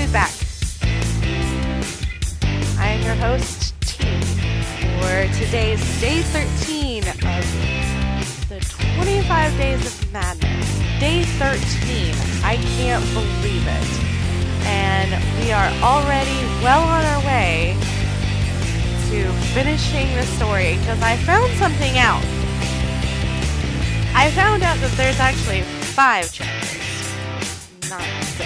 is back. I am your host, T, for today's day 13 of the 25 Days of Madness. Day 13. I can't believe it. And we are already well on our way to finishing the story, because I found something out. I found out that there's actually 5 chapters, not 6.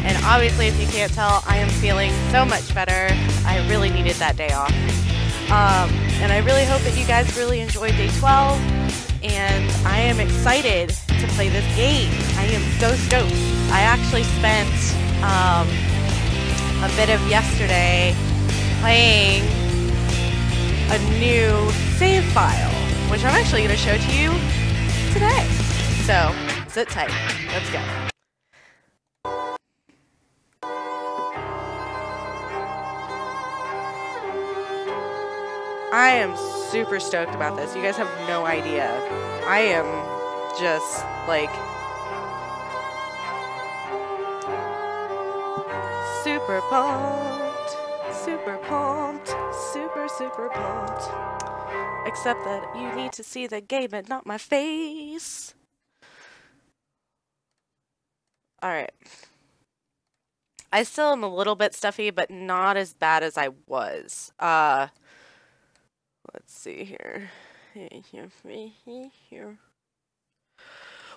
And obviously, if you can't tell, I am feeling so much better. I really needed that day off. And I really hope that you guys really enjoyed day 12. And I am excited to play this game. I am so stoked. I actually spent a bit of yesterday playing a new save file, which I'm actually going to show to you today. So, sit tight. Let's go. I am super stoked about this. You guys have no idea. I am just like super pumped, super pumped, super pumped. Except that you need to see the game and not my face. Alright. I still am a little bit stuffy, but not as bad as I was. Let's see here. Here.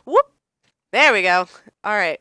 Whoop! There we go. Alright.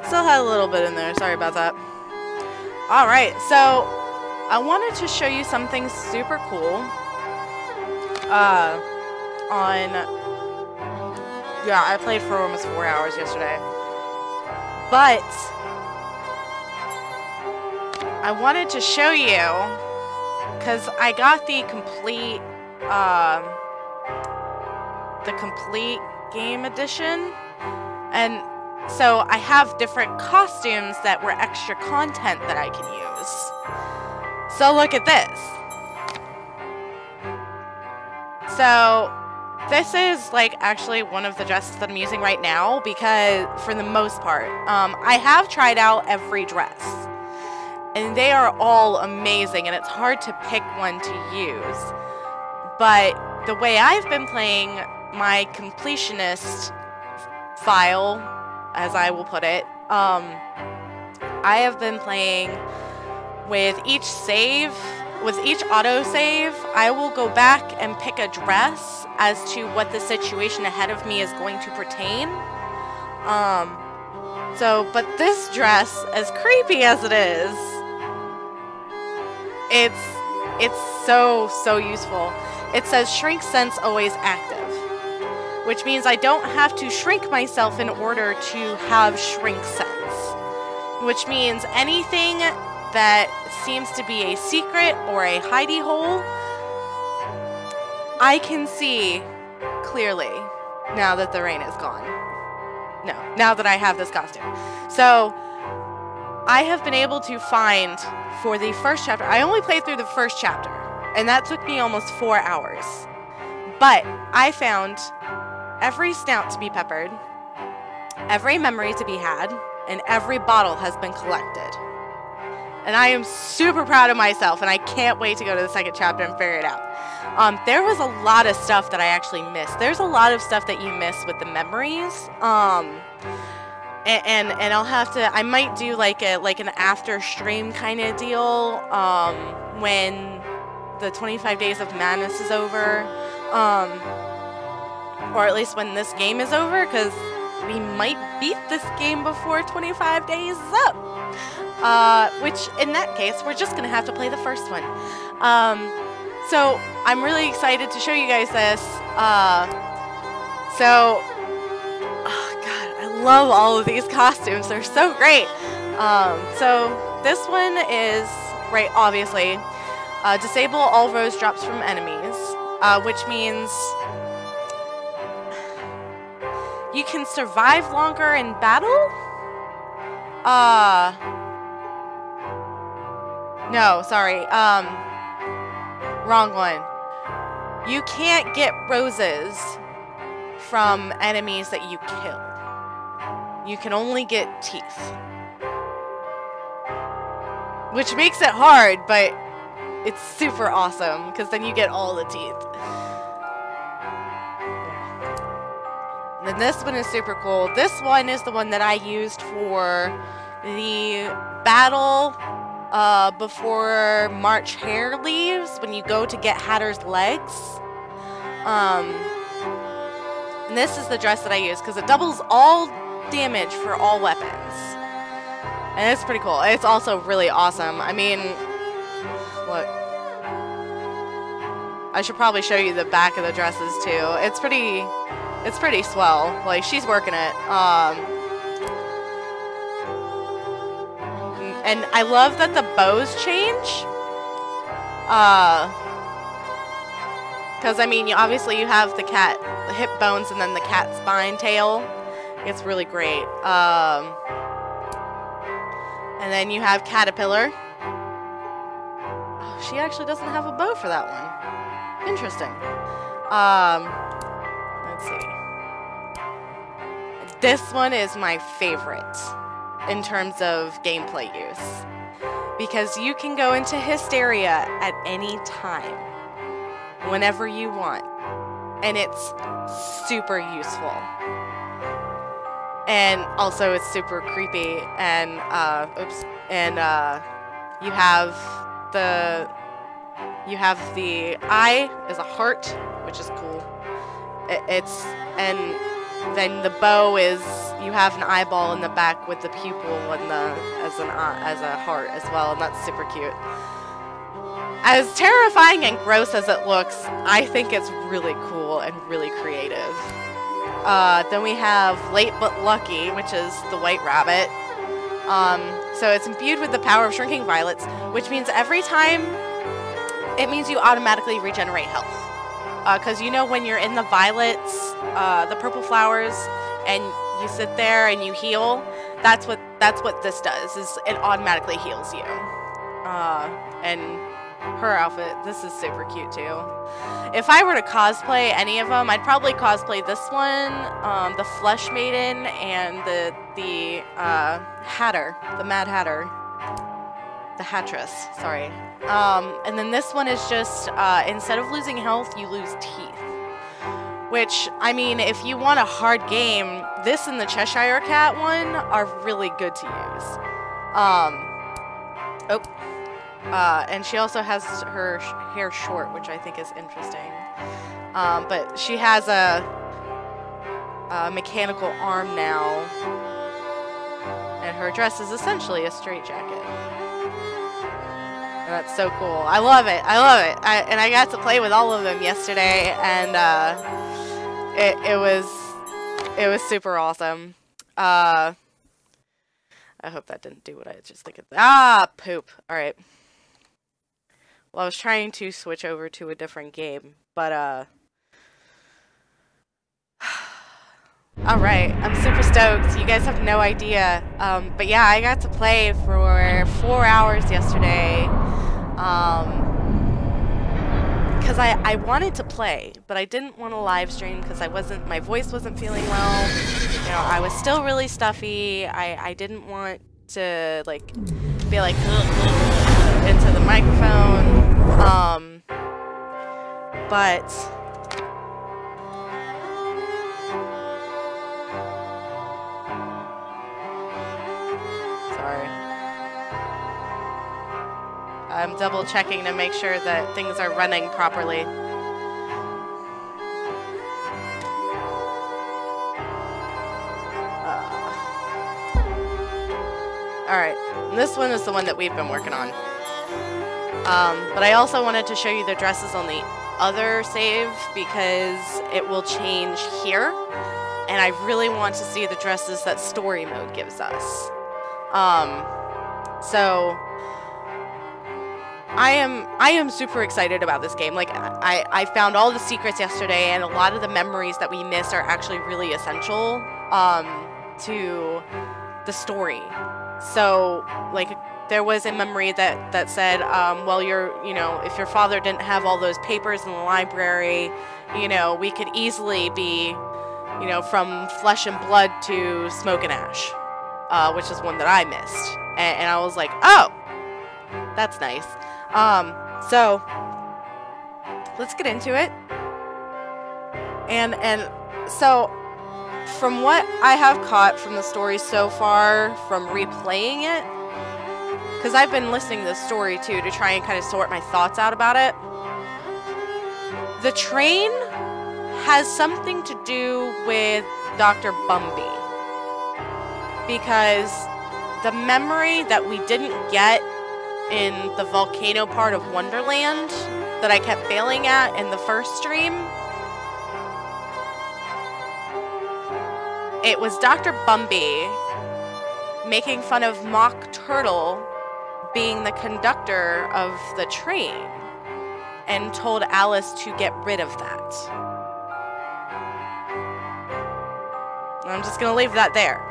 Still had a little bit in there, sorry about that. Alright, so I wanted to show you something super cool. Yeah, I played for almost 4 hours yesterday. But I wanted to show you, because I got the complete game edition, and so I have different costumes that were extra content that I can use. So look at this. So this is like actually one of the dresses that I'm using right now, because for the most part, I have tried out every dress and they are all amazing, and it's hard to pick one to use. But the way I've been playing my completionist file, as I will put it, I have been playing with each autosave, I will go back and pick a dress as to what the situation ahead of me is going to pertain. But this dress, as creepy as it is, it's so useful. It says shrink sense always active, which means I don't have to shrink myself in order to have shrink sense. Which means anything that seems to be a secret or a hidey hole, I can see clearly now that the rain is gone. No, now that I have this costume. So I have been able to find, for the first chapter, I only played through the first chapter, and that took me almost 4 hours. But I found every snout to be peppered, every memory to be had, and every bottle has been collected. And I am super proud of myself, and I can't wait to go to the second chapter and figure it out. There was a lot of stuff that I actually missed. There's a lot of stuff that you miss with the memories. And I'll have to, I might do like an after stream kind of deal when the 25 Days of Madness is over. Or at least when this game is over, because we might beat this game before 25 days is up. Which, in that case, we're just going to have to play the first one. So, I'm really excited to show you guys this. Oh, God, I love all of these costumes. They're so great. So this one is, right, obviously, disable all rose drops from enemies, which means you can survive longer in battle? No, sorry. Wrong one. You can't get roses from enemies that you kill. You can only get teeth. Which makes it hard, but it's super awesome, because then you get all the teeth. And then this one is super cool. This one is the one that I used for the battle before March Hare leaves, when you go to get Hatter's legs. And this is the dress that I use, because it doubles all damage for all weapons. And it's pretty cool. It's also really awesome. I mean, look. I should probably show you the back of the dresses too. It's pretty swell. Like, she's working it. And I love that the bows change. Because, I mean, obviously you have the hip bones and then the cat spine tail. It's really great. And then you have Caterpillar. Oh, she actually doesn't have a bow for that one. Interesting. Let's see. This one is my favorite in terms of gameplay use, because you can go into Hysteria at any time, whenever you want, and it's super useful. And also it's super creepy, and you have the eye is a heart, which is cool. And then the bow is, you have an eyeball in the back with the pupil and as a heart as well, and that's super cute. As terrifying and gross as it looks, I think it's really cool and really creative. Then we have Late But Lucky, which is the white rabbit. So it's imbued with the power of shrinking violets, which means every time, it means you automatically regenerate health. Because you know when you're in the violets, the purple flowers, and you sit there and you heal, that's what this does, is it automatically heals you. And her outfit, this is super cute too. If I were to cosplay any of them, I'd probably cosplay this one, the Flesh Maiden, and the Hatter, the Mad Hatter. The Hattress, sorry. And then this one is just, instead of losing health, you lose teeth. Which, I mean, if you want a hard game, this and the Cheshire Cat one are really good to use. And she also has her hair short, which I think is interesting. But she has a mechanical arm now. And her dress is essentially a straitjacket. And that's so cool. I love it. I love it. And I got to play with all of them yesterday, and it was super awesome. I hope that didn't do what I just think. Poop. All right. Well, I was trying to switch over to a different game, but alright, I'm super stoked. You guys have no idea. But yeah, I got to play for 4 hours yesterday. Because I wanted to play, but I didn't want to live stream because my voice wasn't feeling well. You know, I was still really stuffy. I didn't want to, like, be like, into the microphone. But sorry. I'm double checking to make sure that things are running properly. Alright, this one is the one that we've been working on. But I also wanted to show you the dresses on the other save because it will change here. and I really want to see the dresses that story mode gives us. So I am super excited about this game. Like, I found all the secrets yesterday, and a lot of the memories that we missed are actually really essential to the story. So, like, there was a memory that said, well, if your father didn't have all those papers in the library, we could easily be, from flesh and blood to smoke and ash, which is one that I missed. And I was like, oh, that's nice. So let's get into it. And so from what I have caught from the story so far, from replaying it, because I've been listening to the story too to try and kind of sort my thoughts out about it, the train has something to do with Dr. Bumby, because the memory that we didn't get in the volcano part of Wonderland that I kept failing at in the first stream, it was Dr. Bumby making fun of Mock Turtle being the conductor of the train and told Alice to get rid of that. I'm just gonna leave that there.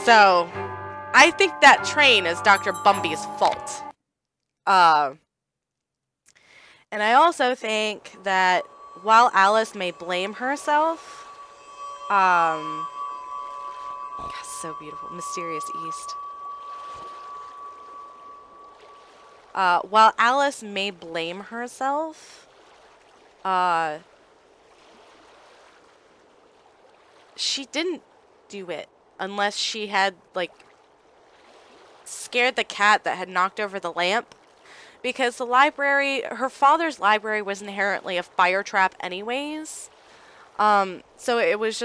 So I think that train is Dr. Bumby's fault. And I also think that while Alice may blame herself, so beautiful, Mysterious East. While Alice may blame herself, she didn't do it unless she had, like, scared the cat that had knocked over the lamp. Because the library, her father's library was inherently a fire trap anyways. So it was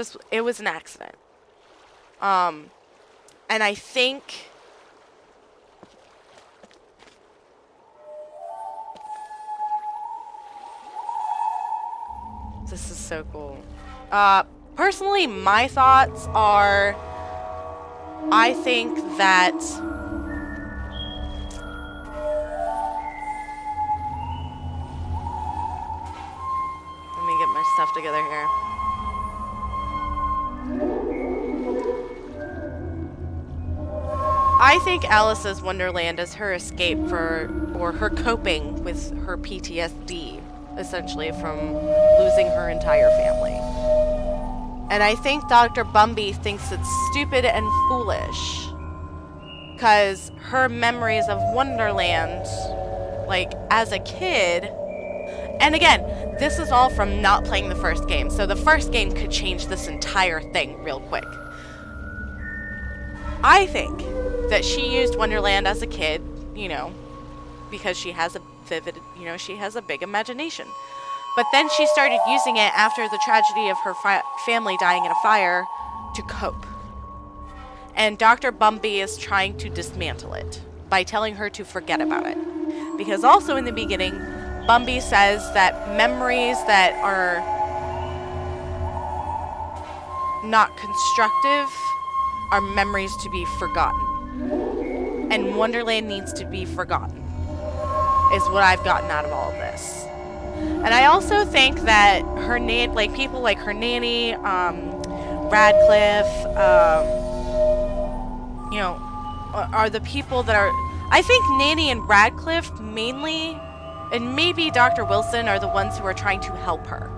an accident. And I think this is so cool. Personally, my thoughts are, I think that let me get my stuff together here. I think Alice's Wonderland is her escape or her coping with her PTSD, essentially, from losing her entire family. And I think Dr. Bumby thinks it's stupid and foolish, because her memories of Wonderland, like, as a kid, and again, this is all from not playing the first game, so the first game could change this entire thing real quick. I think that she used Wonderland as a kid, because she has a vivid, she has a big imagination. But then she started using it after the tragedy of her family dying in a fire to cope. And Dr. Bumby is trying to dismantle it by telling her to forget about it. Because also in the beginning, Bumby says that memories that are not constructive are memories to be forgotten. And Wonderland needs to be forgotten, is what I've gotten out of all of this. And I also think that her people like her nanny, Radcliffe, are the people that are... I think Nanny and Radcliffe mainly, and maybe Dr. Wilson, are the ones who are trying to help her.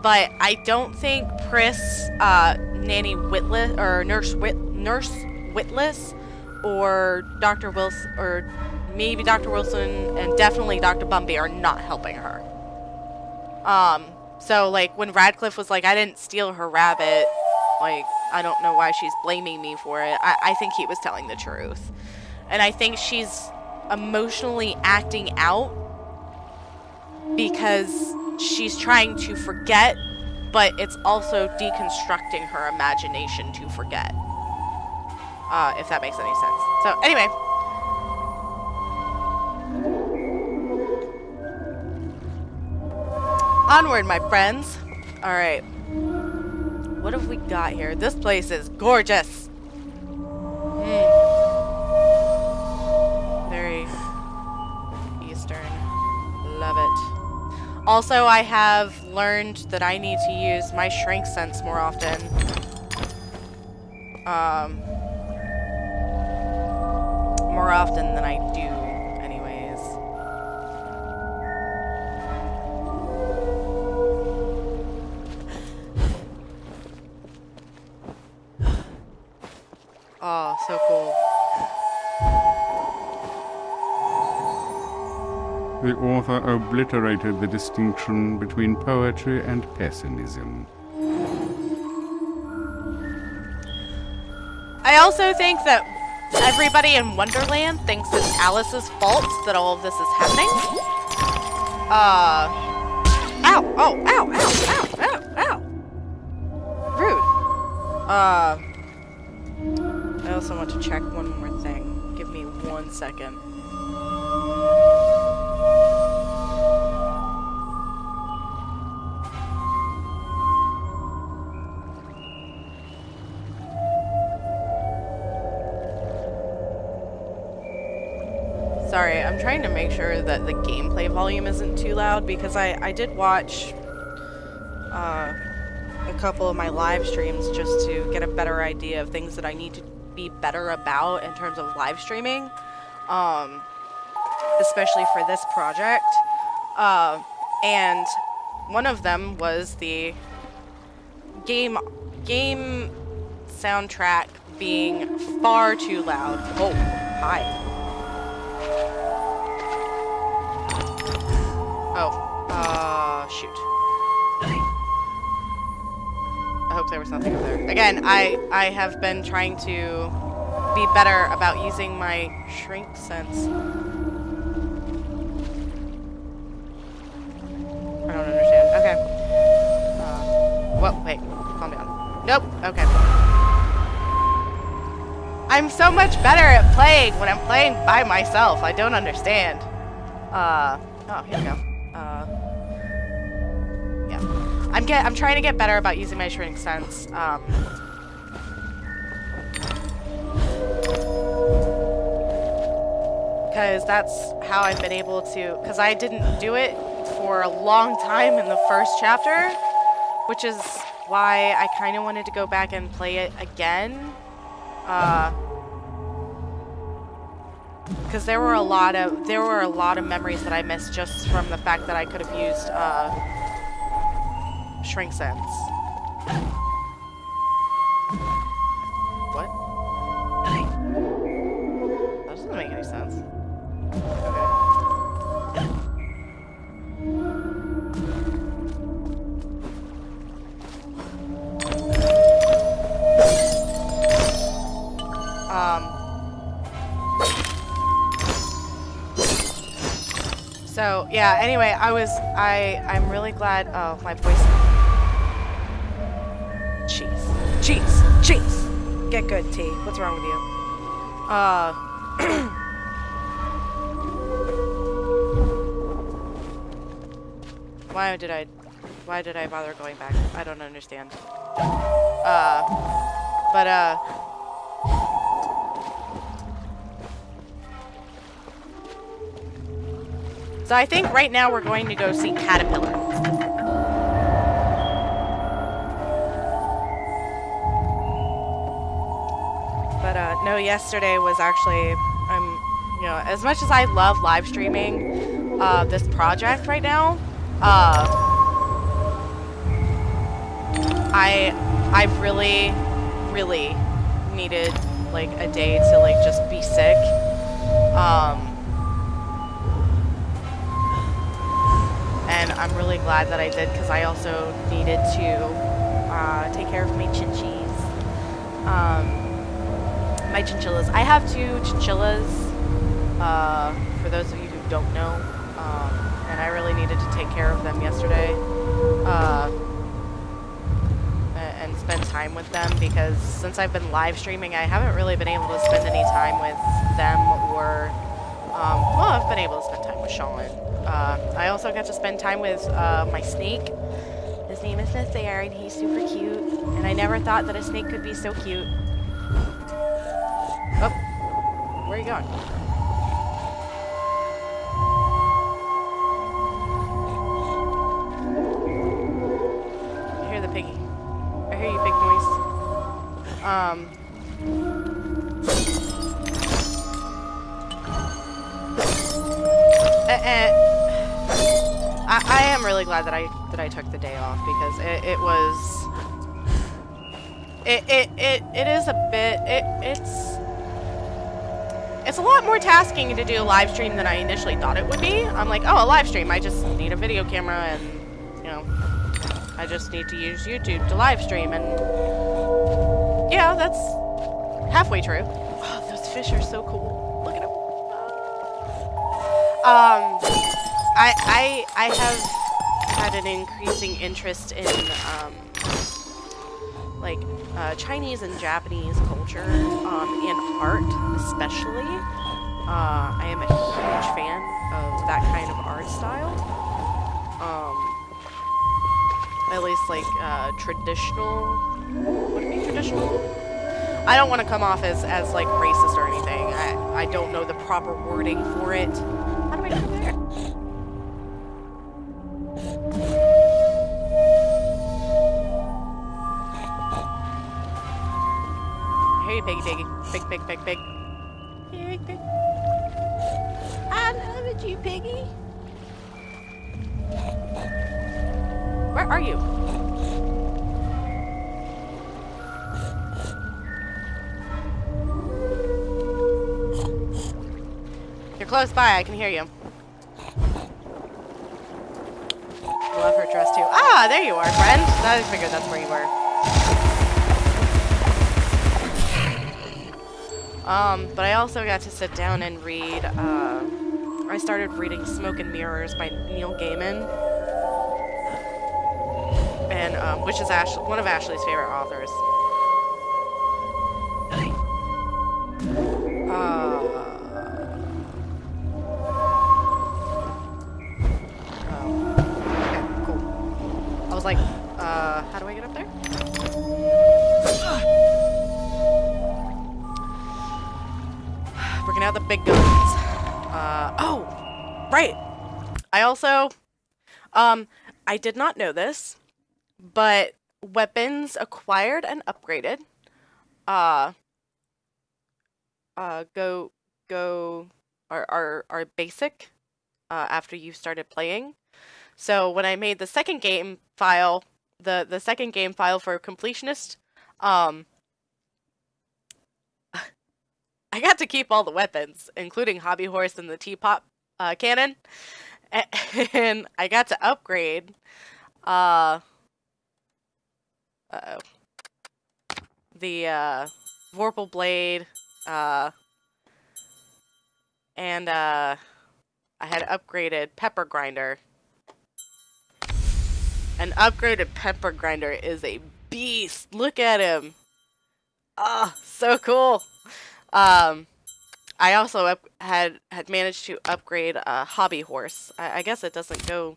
But I don't think Pris, Nanny Witless, or Nurse Witless, or Dr. Wilson, or maybe Dr. Wilson, and definitely Dr. Bumby are not helping her. So, like, when Radcliffe was like, I didn't steal her rabbit, like, I don't know why she's blaming me for it, I think he was telling the truth. And I think she's emotionally acting out because she's trying to forget, but it's also deconstructing her imagination to forget. If that makes any sense. So, anyway. Onward, my friends. Alright. what have we got here? This place is gorgeous. Very Eastern. Love it. Also, I have learned that I need to use my shrink sense more often. More often than I do, anyways. Oh, so cool. The author obliterated the distinction between poetry and pessimism. I also think that everybody in Wonderland thinks it's Alice's fault that all of this is happening. Ow! Oh, ow, ow, ow, ow, ow! Rude. I also want to check one more thing. Give me 1 second. Sorry, I'm trying to make sure that the gameplay volume isn't too loud because I did watch a couple of my live streams just to get a better idea of things that I need to be better about in terms of live streaming, especially for this project. And one of them was the game soundtrack being far too loud. Oh, hi. Oh, shoot. I hope there was nothing over there. Again, I have been trying to be better about using my shrink sense. I don't understand. Okay. Whoa, wait. Calm down. Nope. Okay. I'm so much better at playing when I'm playing by myself. I don't understand. Oh, here we go. Yeah. I'm trying to get better about using my shrink sense. Because that's how I've been able to, because I didn't do it for a long time in the first chapter, which is why I kind of wanted to go back and play it again. Because there were a lot of memories that I missed just from the fact that I could have used shrink sense. What? That doesn't make any sense. So yeah, anyway, I'm really glad. Oh, my voice. Jeez. Get good, T. What's wrong with you? Why did I bother going back? I don't understand. So I think right now we're going to go see Caterpillar. But no, yesterday was actually, you know, as much as I love live streaming this project right now, I've really needed like a day to like just be sick. And I'm really glad that I did because I also needed to take care of my chinchillas. My chinchillas. I have 2 chinchillas, for those of you who don't know, and I really needed to take care of them yesterday, and spend time with them because since I've been live streaming, I haven't really been able to spend any time with them or, well, I've been able to spend time with Sean. I also got to spend time with my snake, His name is Nathaire, and he's super cute. And I never thought that a snake could be so cute. Oh, where are you going? I hear the piggy. I hear you, big noise. I am really glad that I took the day off because it is a bit it's a lot more tasking to do a live stream than I initially thought it would be. I'm like, oh, a live stream, I just need a video camera and, you know, I just need to use YouTube to live stream, and yeah, that's halfway true. Oh, those fish are so cool. Look at them. I have had an increasing interest in like Chinese and Japanese culture, and art especially. I am a huge fan of that kind of art style. At least like traditional. Would it be traditional? I don't want to come off as like racist or anything. I don't know the proper wording for it. How do I get over there? Hey, piggy, piggy. Pig, pig, pig, pig. Pig, pig. I love it, you piggy. Where are you? You're close by, I can hear you. I love her dress too. Ah, there you are, friend. I figured that's where you were. But I also got to sit down and read, I started reading Smoke and Mirrors by Neil Gaiman. And, which is one of Ashleigh's favorite authors. Okay, cool. I was like, how do I get up there? Working out the big guns. Oh, right. I also, I did not know this, but weapons acquired and upgraded, are basic, after you started playing. So when I made the second game file, the second game file for Completionist, I got to keep all the weapons, including Hobby Horse and the Teapot cannon, and I got to upgrade the Vorpal Blade, and I had upgraded Pepper Grinder. An upgraded Pepper Grinder is a beast. Look at him. Ah, oh, so cool. I also had managed to upgrade a Hobby Horse. I guess it doesn't go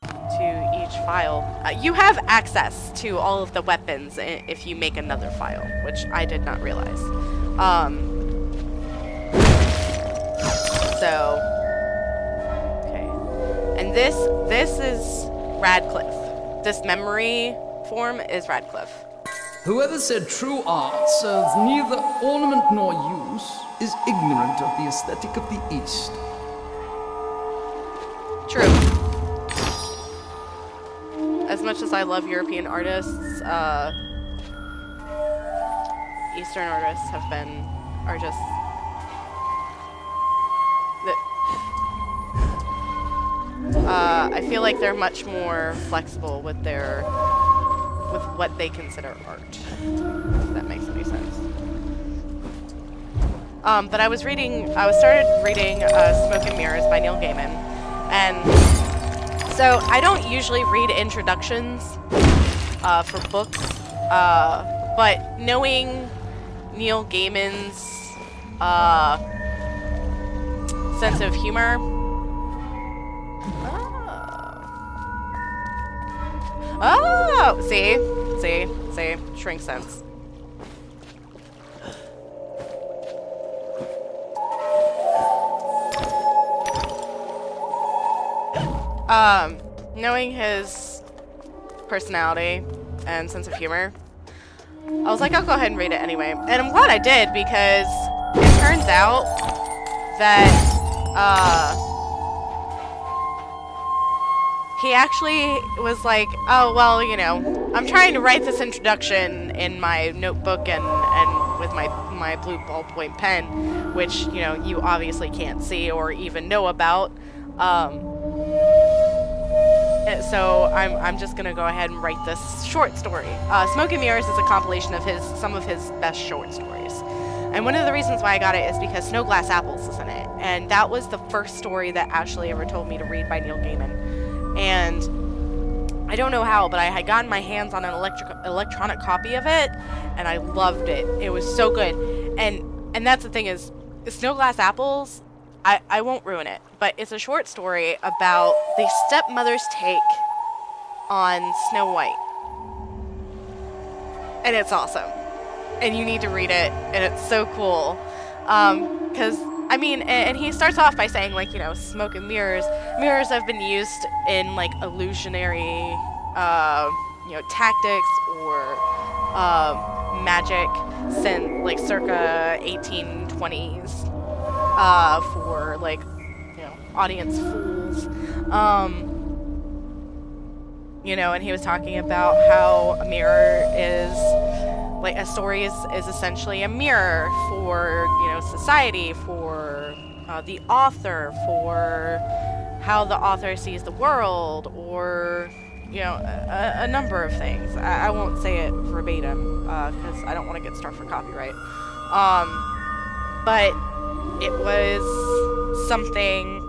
to each file. You have access to all of the weapons if you make another file, which I did not realize. So, okay. And this is Radcliffe. This memory form is Radcliffe. Whoever said true art serves neither ornament nor use is ignorant of the aesthetic of the East. True. As much as I love European artists, Eastern artists are just... I feel like they're much more flexible with with what they consider art. If that makes any sense. But I started reading Smoke and Mirrors by Neil Gaiman, and so I don't usually read introductions for books, but knowing Neil Gaiman's sense of humor. Oh! See? Shrink sense. Knowing his personality and sense of humor, I was like, I'll go ahead and read it anyway. And I'm glad I did, because it turns out that, he actually was like, oh, well, you know, I'm trying to write this introduction in my notebook and with my blue ballpoint pen, which, you know, you obviously can't see or even know about. So I'm just gonna go ahead and write this short story. Smoke and Mirrors is a compilation of some of his best short stories. And one of the reasons why I got it is because Snow Glass Apples is in it. And that was the first story that Ashleigh ever told me to read by Neil Gaiman. And I don't know how, but I had gotten my hands on an electronic copy of it, and I loved it. It was so good. And that's the thing is, Snow Glass Apples, I won't ruin it, but it's a short story about the stepmother's take on Snow White. And it's awesome. And you need to read it, and it's so cool. Because, I mean, and he starts off by saying, like, you know, smoke and mirrors. Mirrors have been used in, like, illusionary, you know, tactics or magic since, like, circa 1820s. For, like, you know, audience fools. You know, and he was talking about how a mirror is, like, a story is essentially a mirror for, you know, society, for the author, for how the author sees the world, or, you know, a number of things. I won't say it verbatim, because I don't want to get struck for copyright. But it was something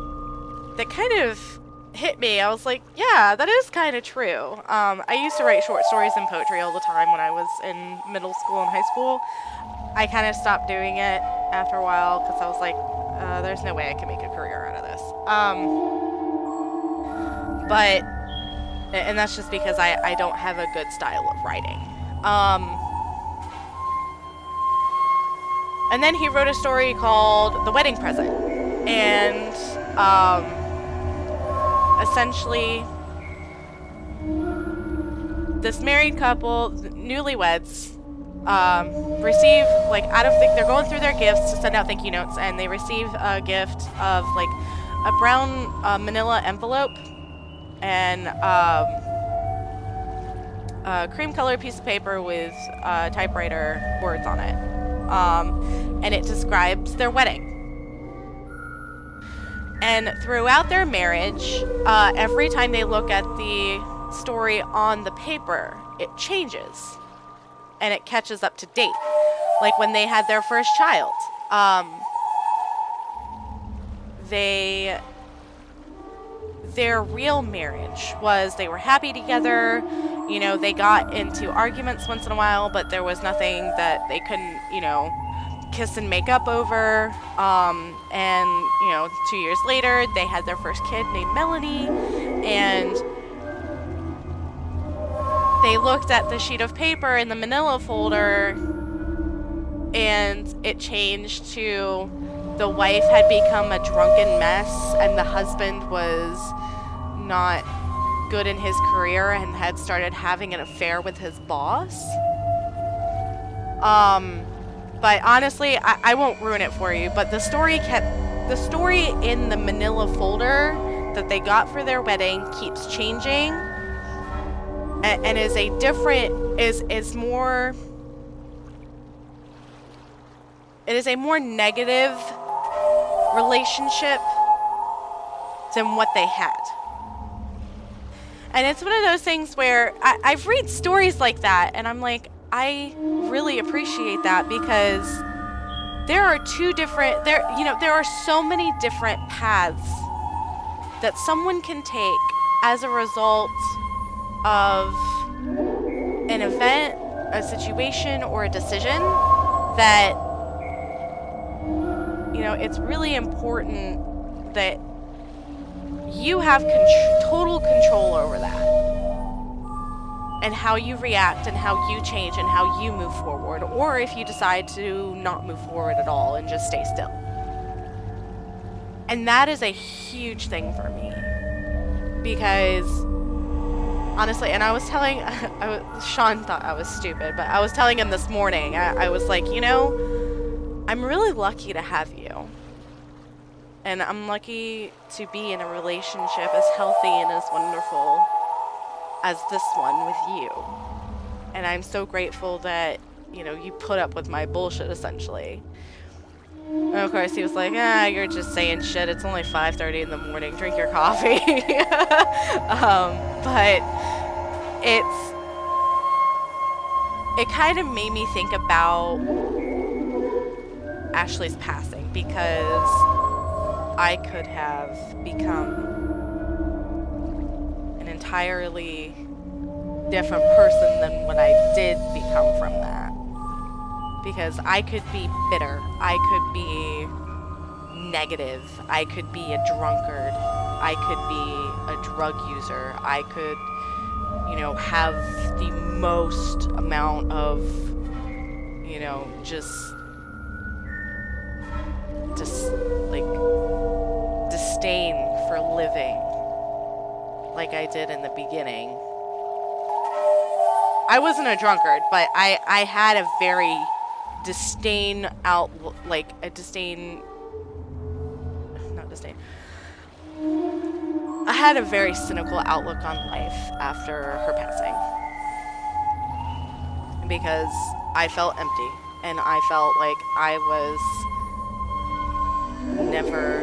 that kind of hit me. I was like, yeah, that is kind of true. I used to write short stories and poetry all the time when I was in middle school and high school. I kind of stopped doing it after a while because I was like, there's no way I can make a career out of this. And that's just because I don't have a good style of writing. And then he wrote a story called The Wedding Present. And essentially, this married couple, newlyweds, receive, like, they're going through their gifts to send out thank you notes, and they receive a gift of, like, a brown manila envelope and a cream colored piece of paper with typewriter words on it. And it describes their wedding. And throughout their marriage, every time they look at the story on the paper, it changes. And it catches up to date. Like when they had their first child. Their real marriage was they were happy together. You know, they got into arguments once in a while, but there was nothing that they couldn't, you know, kiss and make up over. And, you know, 2 years later, they had their first kid named Melanie. And they looked at the sheet of paper in the manila folder, and it changed to the wife had become a drunken mess, and the husband was not good in his career and had started having an affair with his boss. But honestly, I won't ruin it for you, but the story in the manila folder that they got for their wedding keeps changing, and is a different, is more, it is a more negative relationship than what they had. And it's one of those things where I've read stories like that, and I'm like, I really appreciate that, because there are there are so many different paths that someone can take as a result of an event, a situation, or a decision that, you know, it's really important that you have total control over that. and how you react and how you change and how you move forward, or if you decide to not move forward at all and just stay still. And that is a huge thing for me, because honestly, and I was telling, Sean thought I was stupid, but I was telling him this morning, I was like, you know, I'm really lucky to have you. And I'm lucky to be in a relationship as healthy and as wonderful as this one with you. And I'm so grateful that, you know, you put up with my bullshit, essentially. And of course, he was like, you're just saying shit. It's only 5:30 in the morning. Drink your coffee. But it kind of made me think about Ashleigh's passing, because I could have become an entirely different person than what I did become from that. Because I could be bitter, I could be negative, I could be a drunkard, I could be a drug user, I could, you know, have the most amount of, you know, just like disdain for living like I did in the beginning. I wasn't a drunkard, but I had a very I had a very cynical outlook on life after her passing, because I felt empty, and I felt like I was never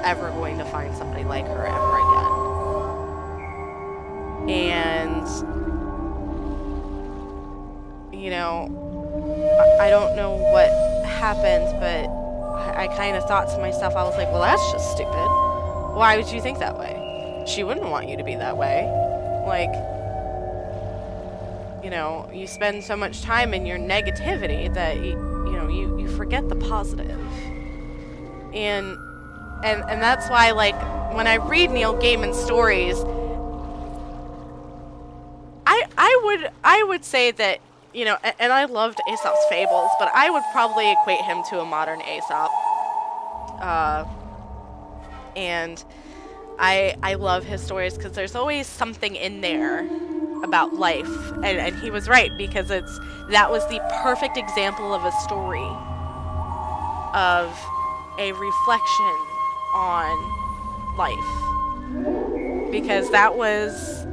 ever going to find somebody like her ever again. And you know, I don't know what happened, but I kind of thought to myself, I was like, well, that's just stupid. Why would you think that way? She wouldn't want you to be that way. Like, you know, you spend so much time in your negativity that, you know, you forget the positive. And that's why, like, when I read Neil Gaiman's stories, I would say that, you know, and I loved Aesop's Fables, but I would probably equate him to a modern Aesop. And I love his stories because there's always something in there about life. And he was right, because that was the perfect example of a story, of a reflection on life. Because that was,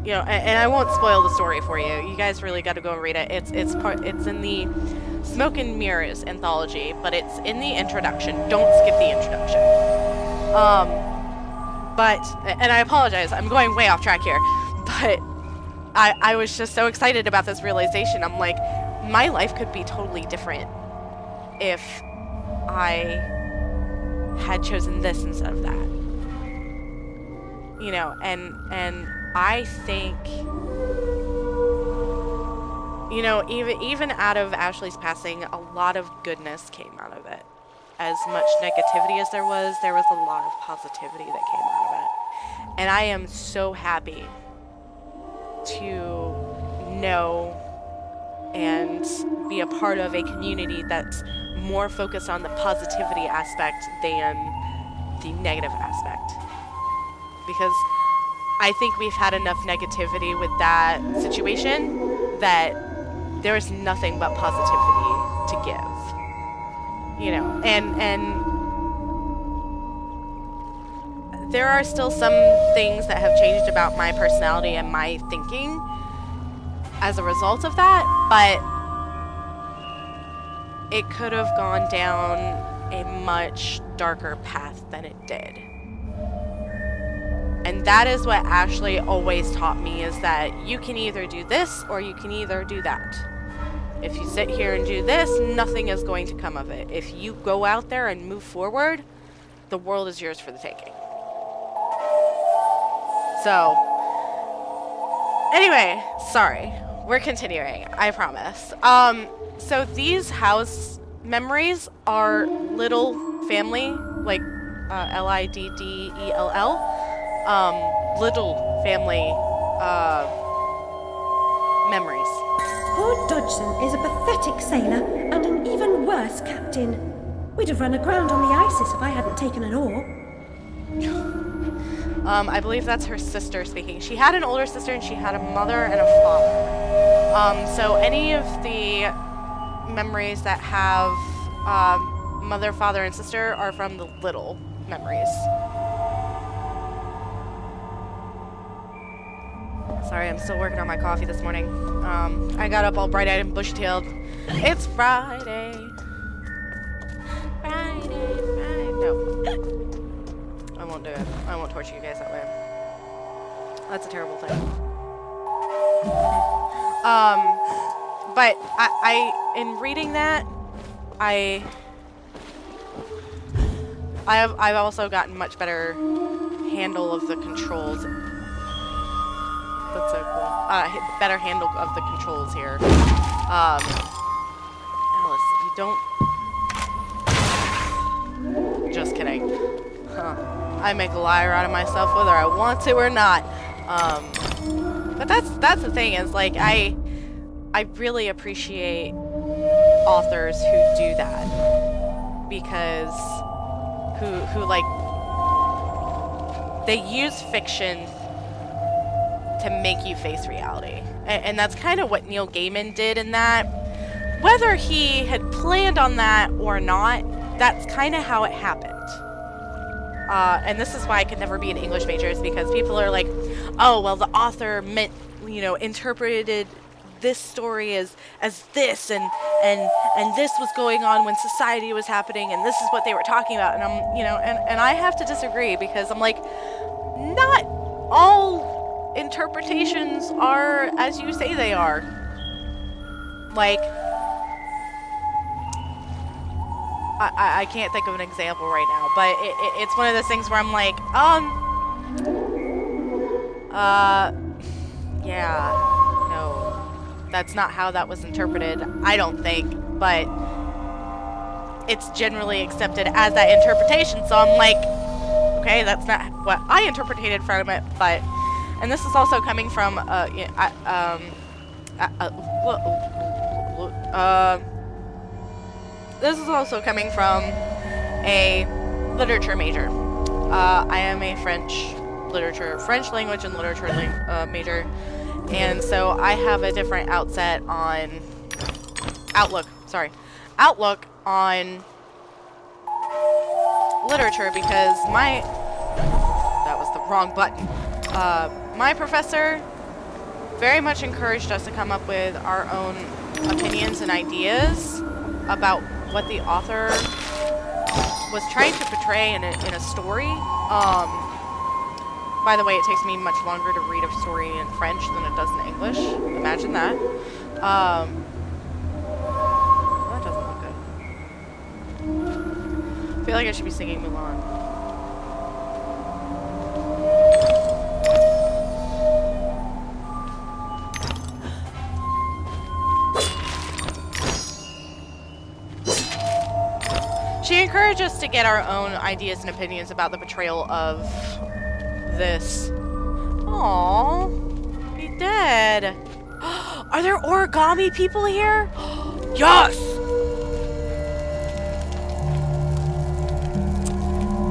you know, and I won't spoil the story for you. You guys really got to go and read it. It's in the Smoke and Mirrors anthology, but it's in the introduction. Don't skip the introduction. And I apologize, I'm going way off track here, but I was just so excited about this realization. I'm like, my life could be totally different if I had chosen this instead of that. You know, and I think, you know, even out of Ashleigh's passing, a lot of goodness came out of it. As much negativity as there was a lot of positivity that came out of it. And I am so happy to know and be a part of a community that's more focused on the positivity aspect than the negative aspect. Because I think we've had enough negativity with that situation that there is nothing but positivity to give. You know, and there are still some things that have changed about my personality and my thinking as a result of that, but it could have gone down a much darker path than it did. And that is what Ashleigh always taught me, is that you can either do this or you can either do that. If you sit here and do this, nothing is going to come of it. If you go out there and move forward, the world is yours for the taking. So, anyway, sorry. We're continuing, I promise. So these house memories are little family, like Liddell, little family memories. Poor Dodgson is a pathetic sailor and an even worse captain. We'd have run aground on the Isis if I hadn't taken an oar. I believe that's her sister speaking. She had an older sister and she had a mother and a father. So any of the memories that have mother, father, and sister are from the little memories. Sorry, I'm still working on my coffee this morning. I got up all bright-eyed and bushy-tailed. It's Friday. Friday. No. I won't do it. I won't torture you guys that way. That's a terrible thing. But in reading that, I've also gotten much better handle of the controls. That's so cool. Better handle of the controls here. Alice, you don't... Just kidding. I make a liar out of myself whether I want to or not. But that's the thing, is like I really appreciate authors who do that, because who like, they use fiction to make you face reality. And that's kind of what Neil Gaiman did in that. Whether he had planned on that or not, that's kind of how it happened. And this is why I could never be an English major, is because people are like, oh, well, the author meant, you know, interpreted this story as this, and this was going on when society was happening, and this is what they were talking about. And I'm, you know, and I have to disagree, because I'm like, not all interpretations are as you say they are. Like, I can't think of an example right now, but it's one of those things where I'm like, yeah, no, that's not how that was interpreted, I don't think, but it's generally accepted as that interpretation, so I'm like, okay, that's not what I interpreted from it. But, and this is also coming from, this is also coming from a literature major. I am a French language and literature major, and so I have a different outlook on literature, because that was the wrong button. My professor very much encouraged us to come up with our own opinions and ideas about what the author was trying to portray in a story. By the way, it takes me much longer to read a story in French than it does in English. Imagine that. That doesn't look good. I feel like I should be singing Mulan. She encouraged us to get our own ideas and opinions about the portrayal of this. Aww, he's dead. Are there origami people here? Yes!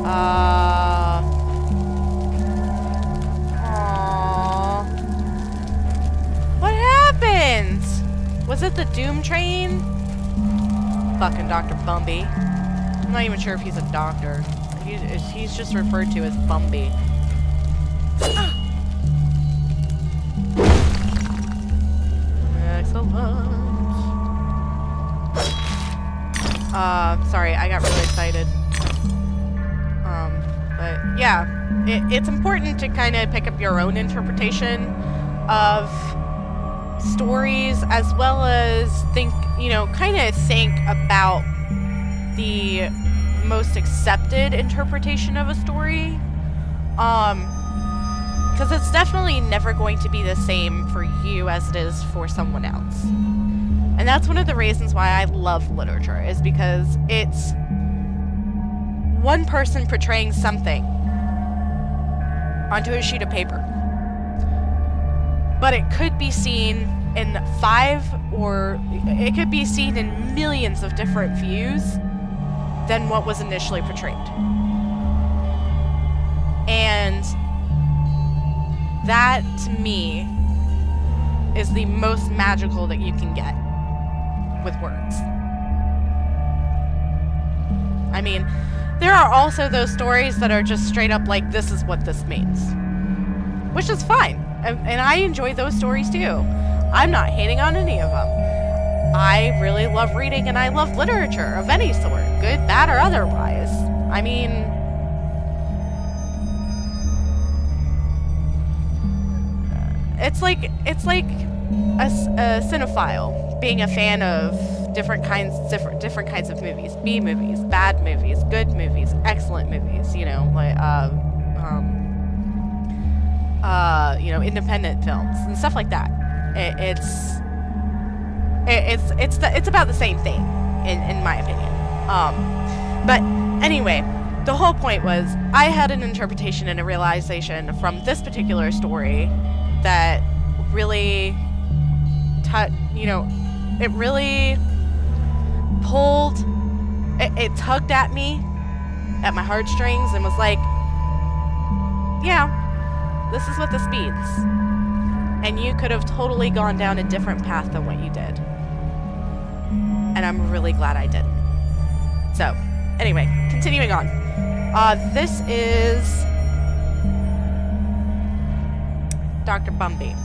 Aww. What happened? Was it the Doom Train? Fucking Dr. Bumby. I'm not even sure if he's a doctor. He's just referred to as Bumby. Excellent. Sorry, I got really excited. But yeah, it's important to kind of pick up your own interpretation of stories, as well as think about the most accepted interpretation of a story. Because it's definitely never going to be the same for you as it is for someone else. And that's one of the reasons why I love literature, is because it's one person portraying something onto a sheet of paper. But it could be seen in 5 or it could be seen in millions of different views than what was initially portrayed. And that, to me, is the most magical that you can get with words. I mean, there are also those stories that are just straight up like, this is what this means. Which is fine. And I enjoy those stories too. I'm not hating on any of them. I really love reading and I love literature of any sort, good, bad, or otherwise. I mean, it's like a cinephile being a fan of different kinds of movies, B movies, bad movies, good movies, excellent movies. You know, like you know, independent films and stuff like that. It's about the same thing, in my opinion. But anyway, the whole point was I had an interpretation and a realization from this particular story that really, you know, it really pulled, it tugged at me, at my heartstrings, and was like, yeah, this is what this means. And you could have totally gone down a different path than what you did. And I'm really glad I didn't. So, anyway, continuing on. This is Dr. Bumby.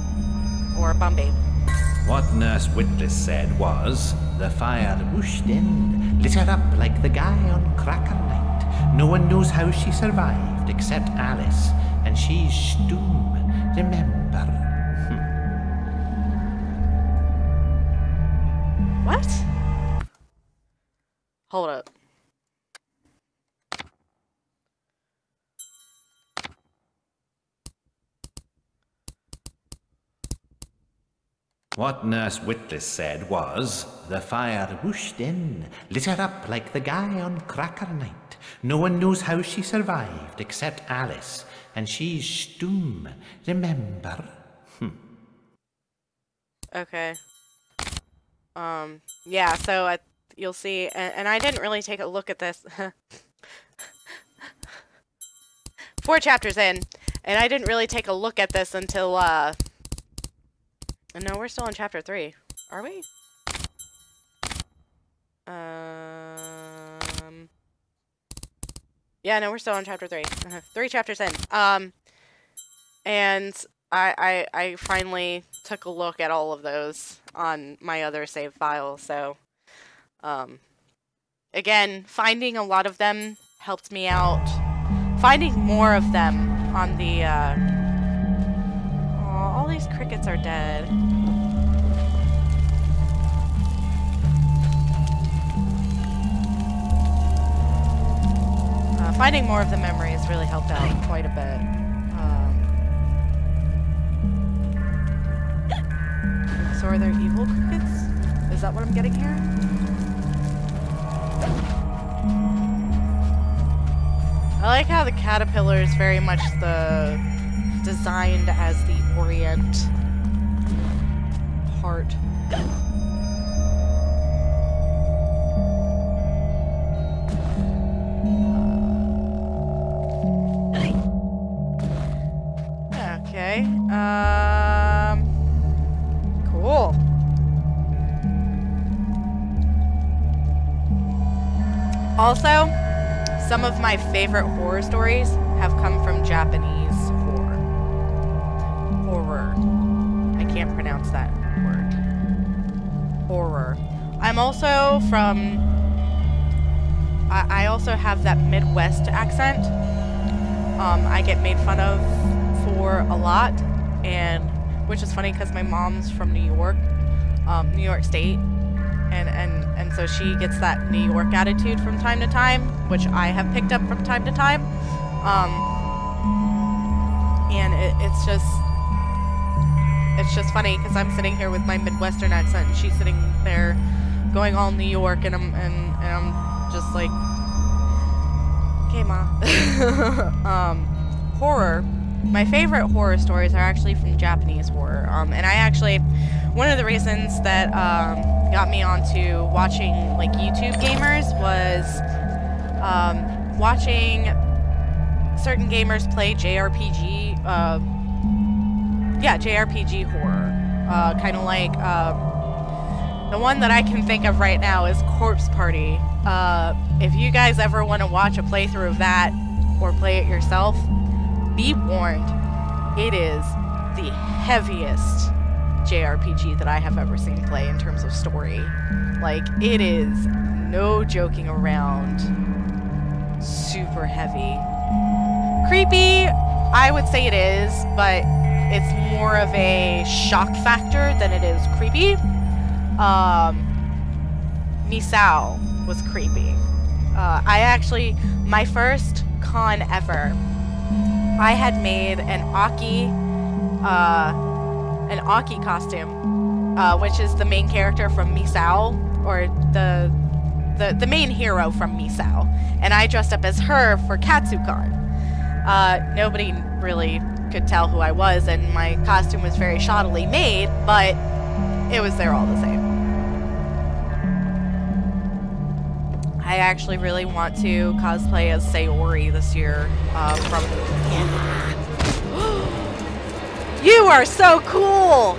Or Bumby. What Nurse Witless said was, the fire whooshed in, lit her up like the guy on Cracker Night. No one knows how she survived except Alice, and she's stoom, remember. What? Hold up. What Nurse Witless said was, the fire whooshed in, lit her up like the guy on Cracker Night. No one knows how she survived except Alice, and she's stoom, remember. Okay. Yeah, so you'll see, and I didn't really take a look at this. 4 chapters in, and I didn't really take a look at this until, no, we're still in chapter 3. Are we? Yeah, no, we're still in chapter 3. 3 chapters in. And I finally took a look at all of those on my other save file, so, again, finding a lot of them helped me out. Finding more of them on the, oh, all these crickets are dead. Finding more of the memories really helped out quite a bit. So are there evil crickets? Is that what I'm getting here? I like how the caterpillar is very much designed as the orient part. Okay. Cool. Also, some of my favorite horror stories have come from Japanese horror. I can't pronounce that word. Horror. I'm also from... I also have that Midwest accent. I get made fun of for a lot, and which is funny because my mom's from New York State, and so she gets that New York attitude from time to time, which I have picked up from time to time, and it's just funny because I'm sitting here with my Midwestern accent, and she's sitting there going all New York, and I'm just like, okay, Ma. Horror my favorite horror stories are actually from Japanese horror. And I actually, one of the reasons that got me onto watching like YouTube gamers was watching certain gamers play JRPG. JRPG horror. Kind of like the one that I can think of right now is Corpse Party. If you guys ever want to watch a playthrough of that or play it yourself, be warned, it is the heaviest JRPG that I have ever seen play in terms of story. Like, it is no joking around. Super heavy. Creepy, I would say it is, but it's more of a shock factor than it is creepy. Misao was creepy. My first con ever, I had made an Aki costume, which is the main character from Misao, or the main hero from Misao, and I dressed up as her for Katsucon. Nobody really could tell who I was, and my costume was very shoddily made, but it was there all the same. I actually really want to cosplay as Sayori this year, from... You are so cool!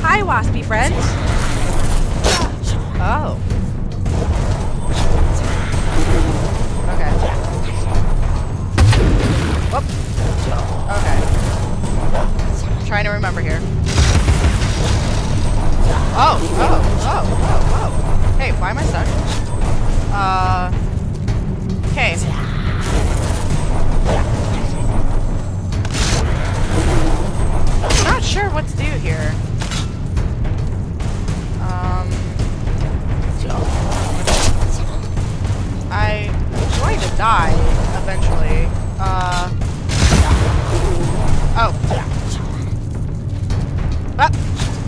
Hi, waspy friend! Oh. Okay. Whoop. Okay. I'm trying to remember here. Oh. Hey, why am I stuck? Okay. I'm not sure what to do here. I'm going to die eventually. Oh.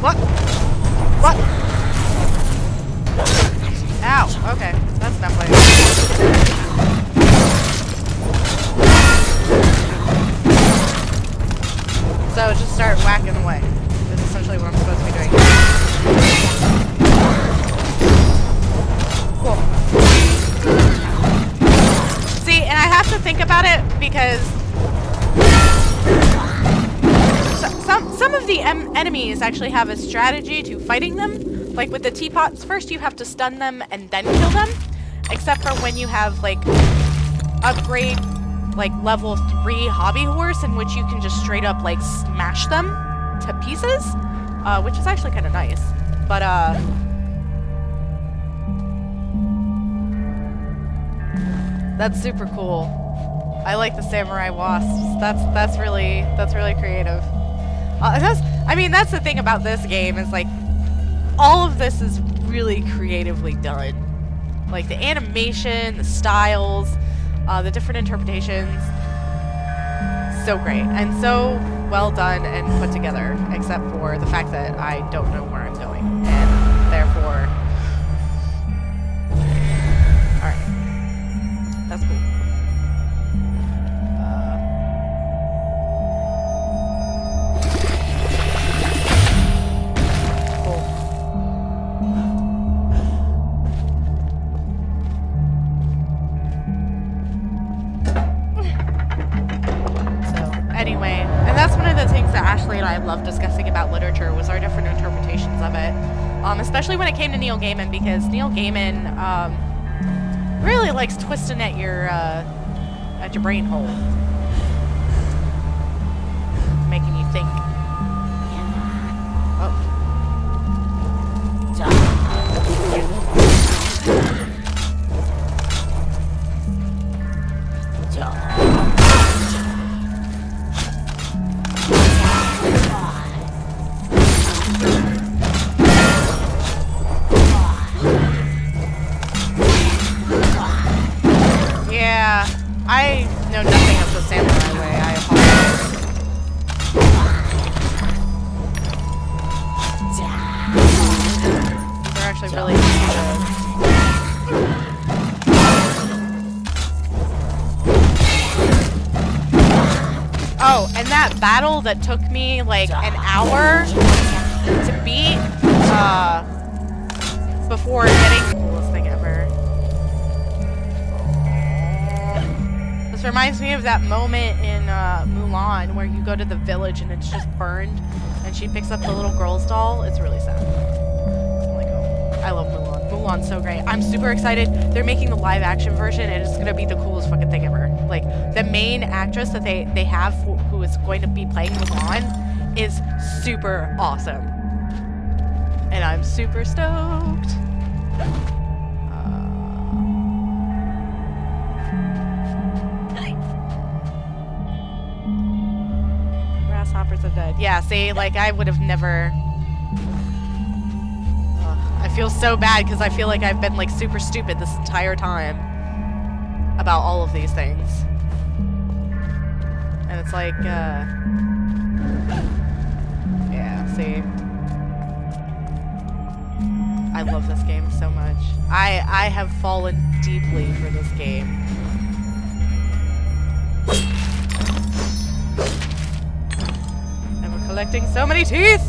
What? Ow. Okay. That's not playing. So just start whacking away. That's essentially what I'm supposed to be doing. Cool. See, and I have to think about it because some of the enemies actually have a strategy to fighting them. Like with the teapots, first you have to stun them and then kill them. Except for when you have like upgrade like level 3 hobby horse, in which you can just straight up like smash them to pieces, which is actually kind of nice. But that's super cool. I like the samurai wasps. That's really creative. That's the thing about this game is like all of this is really creatively done. Like the animation, the styles, the different interpretations. So great and so well done and put together, except for the fact that I don't know where I'm going, and therefore... Alright. That's cool. Ashleigh and I love discussing about literature was our different interpretations of it, especially when it came to Neil Gaiman, because Neil Gaiman really likes twisting at your brain hole, making you think. I know nothing of the samurai way, I apologize. They're actually really easy to... Oh, and that battle that took me like an hour to beat, before getting the coolest thing ever. This reminds me of that moment in Mulan where you go to the village and it's just burned, and she picks up the little girl's doll. It's really sad. I'm like, oh, I love Mulan. Mulan's so great. I'm super excited. They're making the live action version, and it's gonna be the coolest fucking thing ever. Like, the main actress that they have who is going to be playing Mulan is super awesome. And I'm super stoked. Grasshoppers are dead. Yeah, see, like, I would have never... I feel so bad because I feel like I've been, like, super stupid this entire time about all of these things. And it's like, yeah, see. I love this game so much. I have fallen deeply for this game. And we're collecting so many teeth!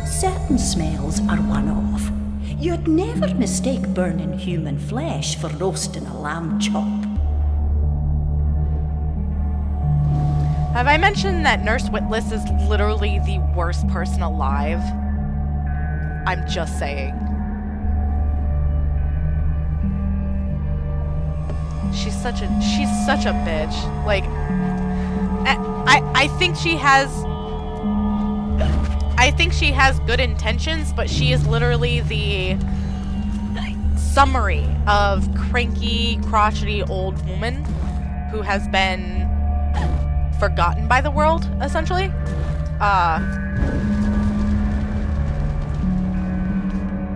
Certain smells are one-off. You'd never mistake burning human flesh for roasting a lamb chop. Have I mentioned that Nurse Witless is literally the worst person alive? I'm just saying. She's such a bitch. Like, I think she has good intentions, but she is literally the summary of cranky, crotchety old woman who has been forgotten by the world, essentially.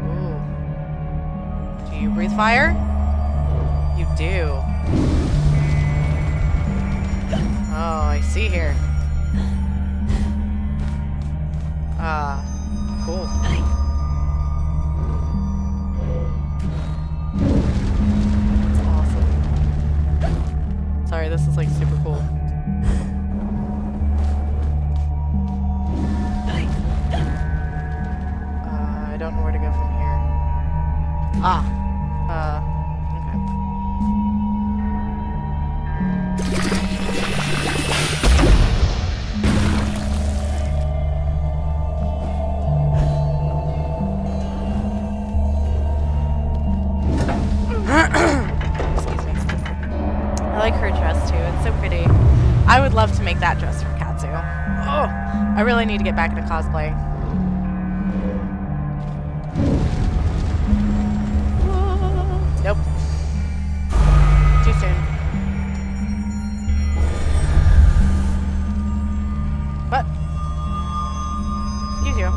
Ooh. Do you breathe fire? You do. Oh, I see here. Cool. That's awesome. Sorry, this is like super cool. I don't know where to go from here. Excuse me. I like her dress too. It's so pretty. I would love to make that dress for Katsu. Oh, I really need to get back into cosplay. Nope. Too soon. What? Excuse you.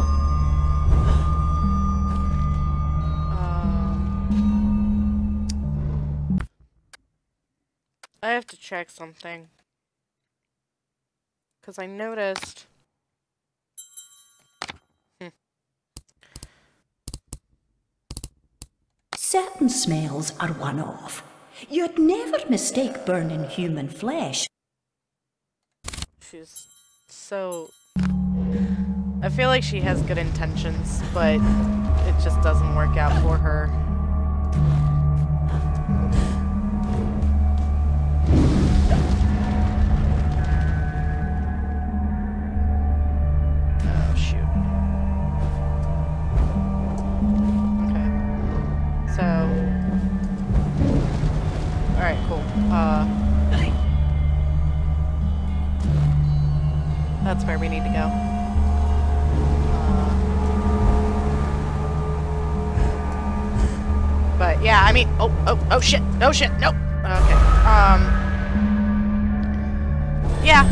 I have to check something. Because I noticed... Certain smells are one-off. You'd never mistake burning human flesh. She's so... I feel like she has good intentions, but it just doesn't work out for her. Oh, shoot. Okay. So... Alright, cool. That's where we need to go. But yeah, I mean, oh shit, no shit, nope. Okay. Yeah,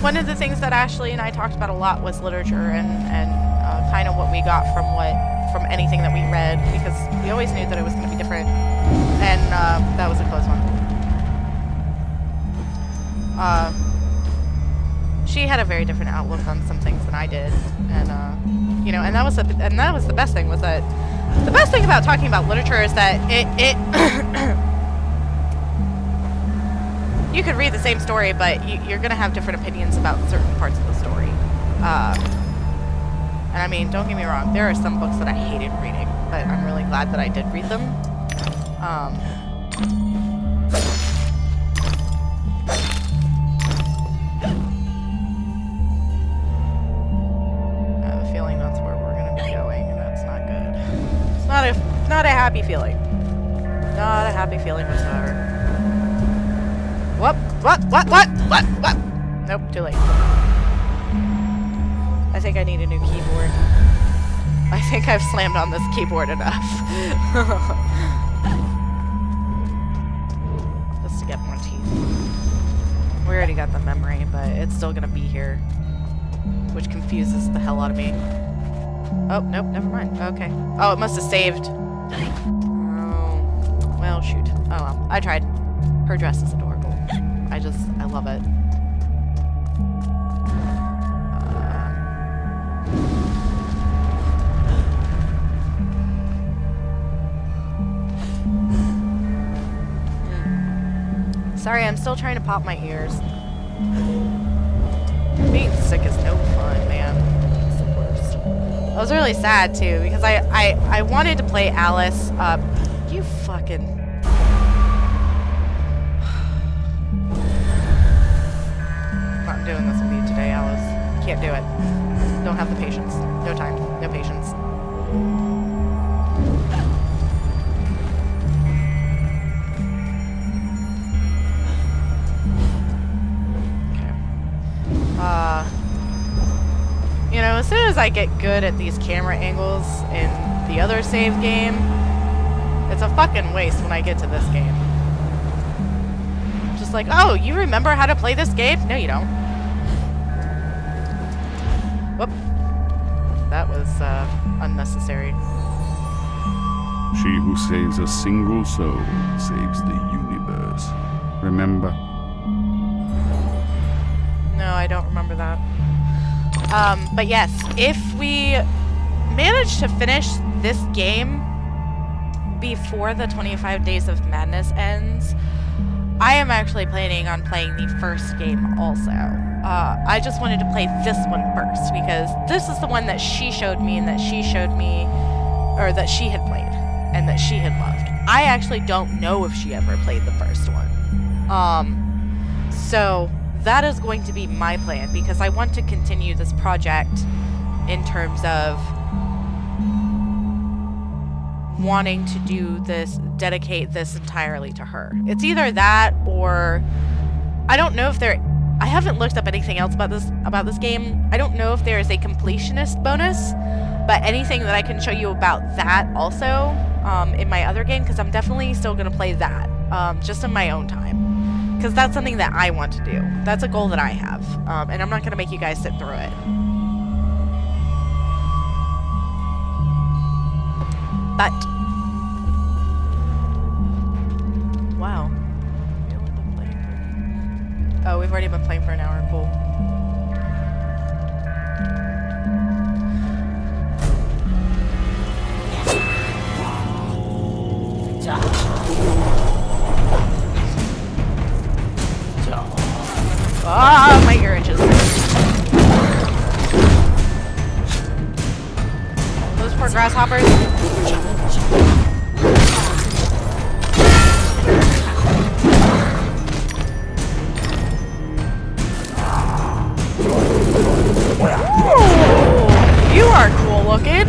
one of the things that Ashleigh and I talked about a lot was literature and kind of what we got from anything that we read, because we always knew that it was going to be different, and that was a close one. She had a very different outlook on some things than I did, and you know, and that was the best thing, was that the best thing about talking about literature is that it you could read the same story, but you're gonna have different opinions about certain parts of the story. And I mean, don't get me wrong, there are some books that I hated reading, but I'm really glad that I did read them. I have a feeling that's where we're gonna be going, and that's not good. It's not a happy feeling. Not a happy feeling whatsoever. What? Nope, too late. I think I need a new keyboard. I think I've slammed on this keyboard enough. Just to get more teeth. We already got the memory, but it's still gonna be here. Which confuses the hell out of me. Oh, nope, never mind. Okay. Oh, it must have saved. Oh, well, shoot. Oh well, I tried. Her dress is adorable. I love it. Sorry, I'm still trying to pop my ears. Being sick is no fun, man. It's the worst. I was really sad too because I wanted to play Alice. You fucking. I'm not doing this with you today, Alice. Can't do it. Don't have the patience. No time. No patience. You know, as soon as I get good at these camera angles in the other save game, it's a fucking waste when I get to this game. Just like, oh, you remember how to play this game? No, you don't. Whoop. That was, unnecessary. She who saves a single soul saves the universe. Remember? No, I don't remember that. But yes, if we manage to finish this game before the 25 Days of Madness ends, I am actually planning on playing the first game also. I just wanted to play this one first because this is the one that she showed me and that she showed me, or that she had played and that she had loved. I actually don't know if she ever played the first one. So that is going to be my plan because I want to continue this project in terms of wanting to do this, dedicate this entirely to her. It's either that or I don't know if I haven't looked up anything else about this game. I don't know if there is a completionist bonus, but anything that I can show you about that also in my other game, because I'm definitely still going to play that just in my own time. Because that's something that I want to do. That's a goal that I have. And I'm not going to make you guys sit through it. But. Wow. Oh, we've already been playing for an hour. Cool. Ah, my ear itches. Those poor grasshoppers. Ooh, you are cool looking.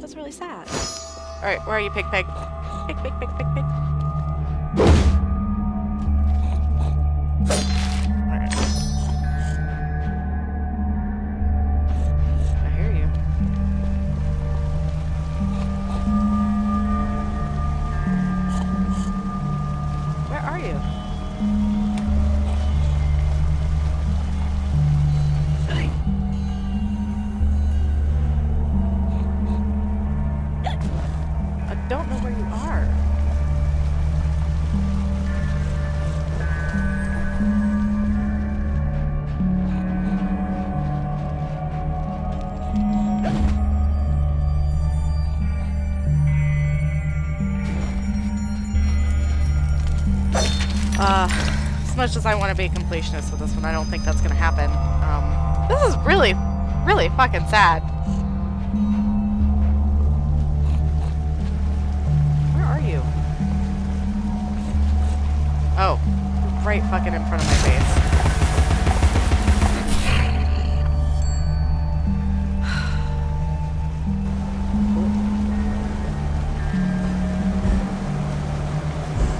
That's really sad. Alright, where are you, pig? Pig. Alright. I hear you. Where are you? I don't know where you are. As much as I want to be a completionist with this one, I don't think that's going to happen. This is really, really fucking sad. Where are you? Oh, right fucking in front of my face.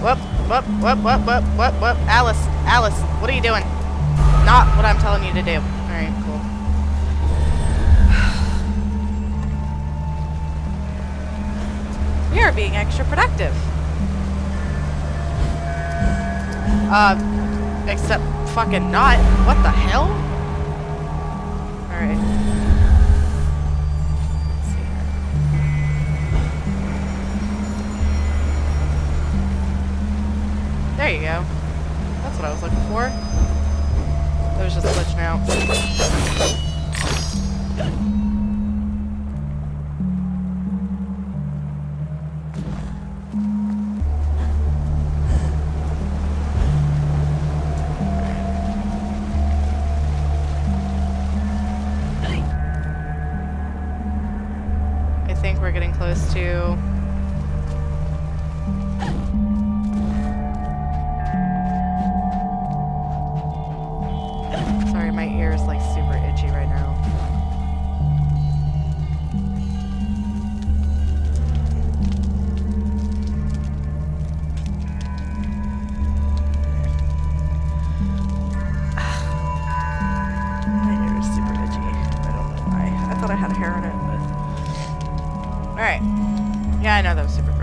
Whoop. Alice, what are you doing? Not what I'm telling you to do. Alright, cool. We are being extra productive. Except fucking not. What the hell? Alright. Let's see here. There you go. That's what I was looking for. It was just glitching out. I think we're getting close to... Sorry, my ear is like super itchy right now. My ear is super itchy. I don't know why. I thought I had hair in it, but... Alright. Yeah, I know that was super gross.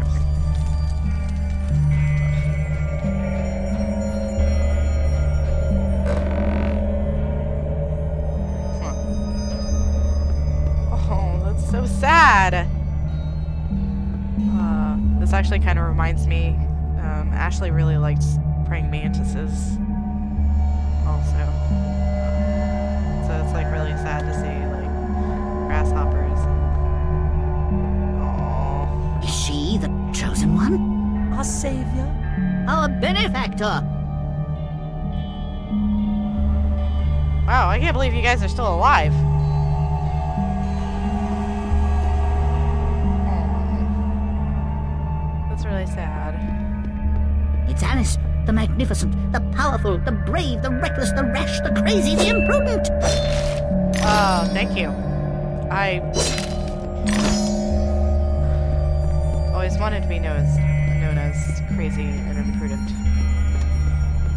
So sad. This actually kind of reminds me. Ashleigh really liked praying mantises. Also, so it's like really sad to see like grasshoppers. Aww. Is she the chosen one? Our savior? Our benefactor? Wow, I can't believe you guys are still alive. Really sad. It's Alice, the magnificent, the powerful, the brave, the reckless, the rash, the crazy, the imprudent. Oh, thank you. I always wanted to be known as crazy and imprudent.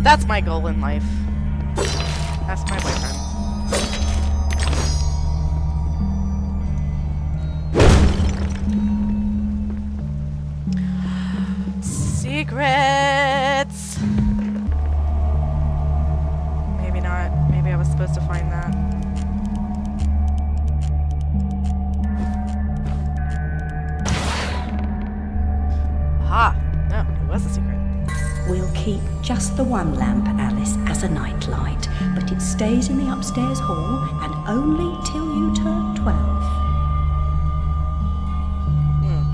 That's my goal in life. That's my boyfriend. Secrets! Maybe not. Maybe I was supposed to find that. Aha! No, it was a secret. We'll keep just the one lamp, Alice, as a nightlight, but it stays in the upstairs hall and only till you turn 12.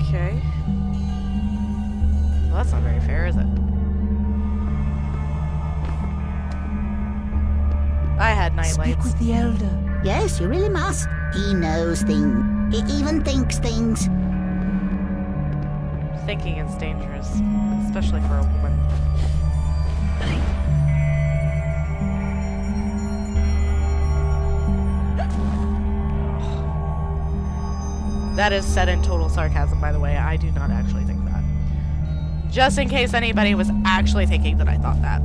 Okay. Well, that's not very fair, is it? I had night Speak lights. with the elder. Yes, you really must. He knows things. He even thinks things. Thinking is dangerous, especially for a woman. That is said in total sarcasm, by the way. I do not actually think that. Just in case anybody was actually thinking that I thought that.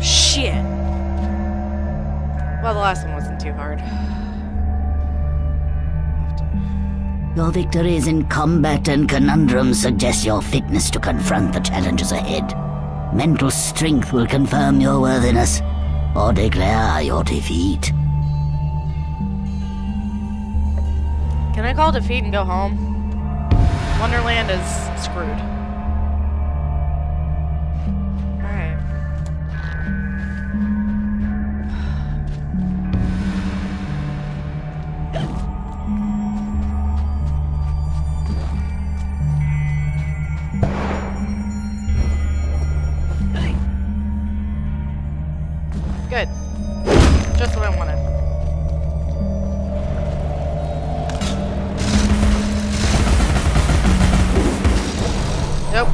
Shit. Well, the last one wasn't too hard. Your victories in combat and conundrums suggest your fitness to confront the challenges ahead. Mental strength will confirm your worthiness, or declare your defeat. Can I call defeat and go home? Wonderland is screwed. Alright. Good. Just what I wanted. Nope.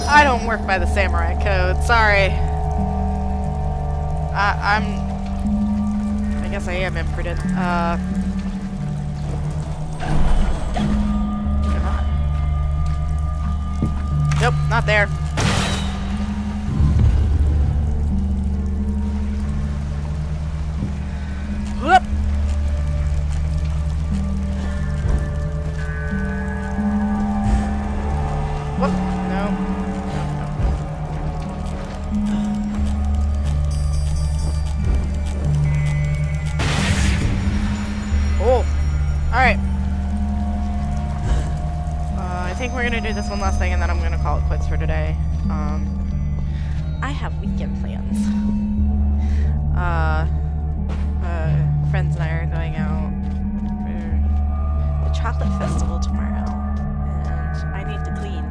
I don't work by the samurai code. Sorry. I guess I am imprudent. Come on. Nope, not there. Whoop. Whoop. No. Oh. Alright. I think we're gonna do this one last thing and then I'm gonna call it quits for today. I have weekend plans. Friends and I are going out for the chocolate festival tomorrow, and I need to clean.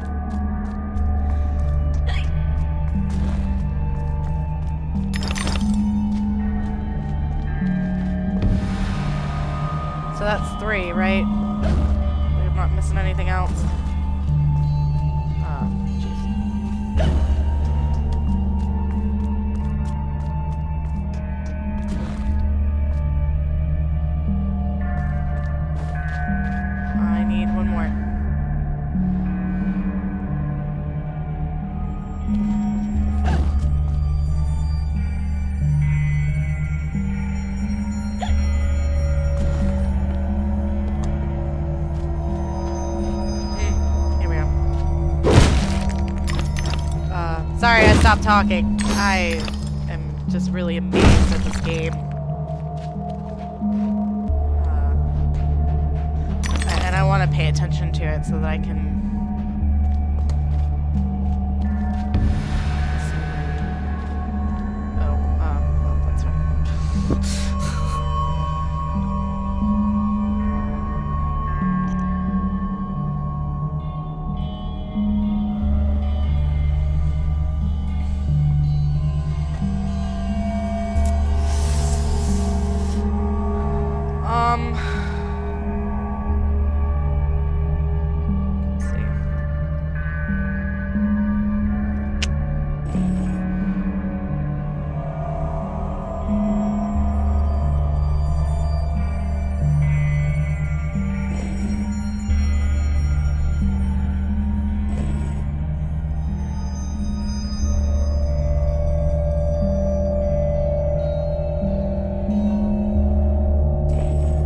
So that's 3, right? We're not missing anything else. Jeez. I need one more. Here we go. Sorry I stopped talking. I am just really amazed at this game. And I want to pay attention to it so that I can... Oh, that's right. Let's see.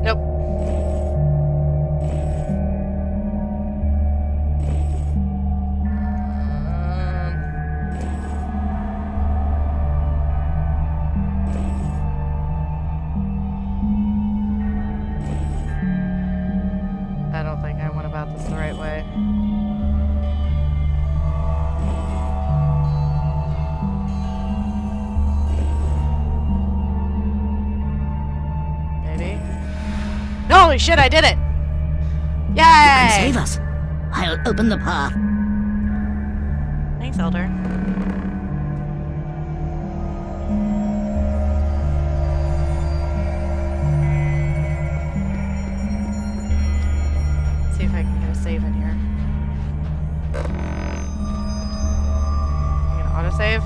Nope. I don't think I went about this the right way. Maybe? No, holy shit, I did it! Yay! Save us. I'll open the path. Thanks, Elder. I can get a save in here. I'm gonna autosave.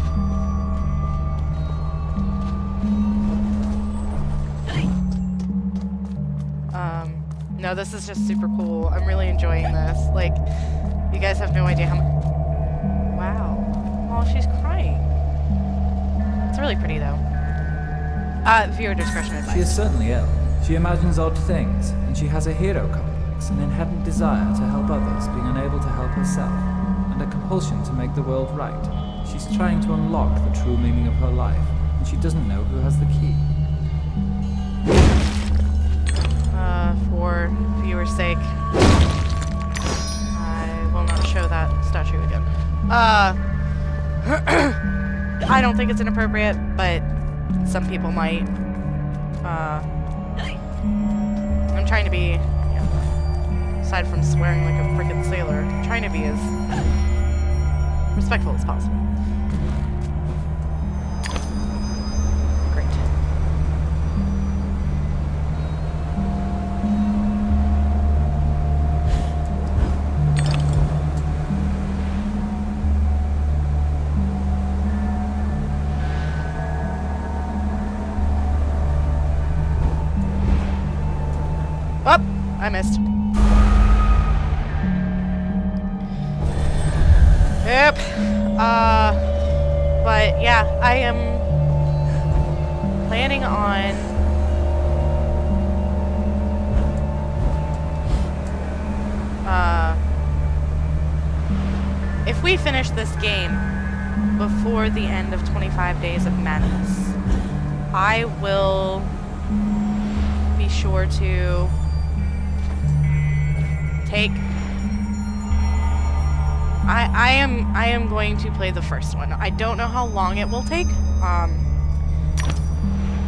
No, this is just super cool. I'm really enjoying this. Like, you guys have no idea how much. Wow. Oh, she's crying. It's really pretty, though. Viewer discretion advised. She is certainly ill. She imagines odd things, and she has a hero complex, an inherent desire to help others, being unable to help herself, and a compulsion to make the world right. She's trying to unlock the true meaning of her life, and she doesn't know who has the key. For viewer's sake, I will not show that statue again. I don't think it's inappropriate, but some people might. I'm trying to be, you know, aside from swearing like a freaking sailor, I'm trying to be as respectful as possible. Great. Oh, I missed. Yep. But yeah, I am planning on if we finish this game before the end of 25 Days of Madness, I will be sure to take. I am going to play the first one. I don't know how long it will take.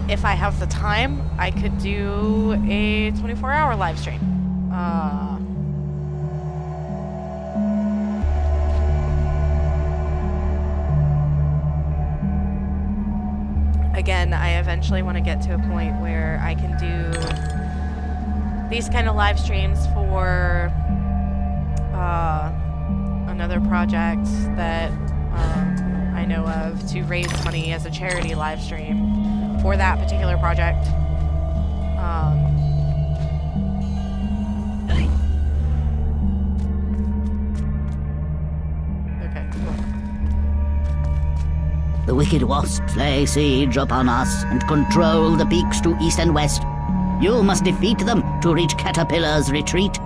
If I have the time, I could do a 24-hour live stream. Again, I eventually want to get to a point where I can do these kind of live streams for another project that I know of to raise money as a charity live stream for that particular project. Okay, cool. The wicked wasps lay siege upon us and control the peaks to east and west. You must defeat them to reach Caterpillar's retreat.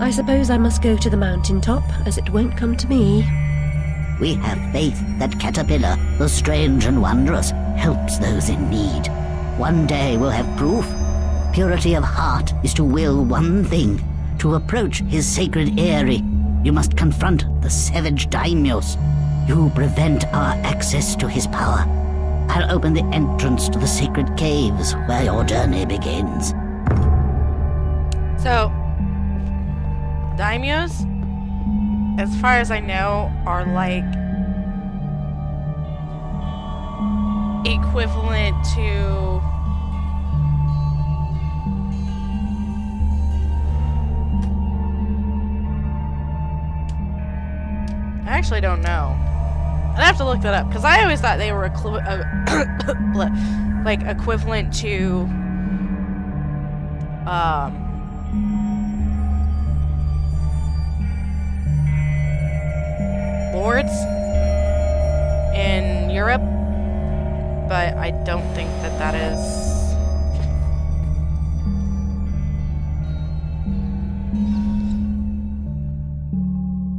I suppose I must go to the mountaintop, as it won't come to me. We have faith that Caterpillar, the strange and wondrous, helps those in need. One day we'll have proof. Purity of heart is to will one thing, to approach his sacred eyrie. You must confront the savage daimyos. You prevent our access to his power. I'll open the entrance to the sacred caves where your journey begins. So, daimyos, as far as I know, are like equivalent to I actually don't know. I'd have to look that up, because I always thought they were like equivalent to lords in Europe, but I don't think that that is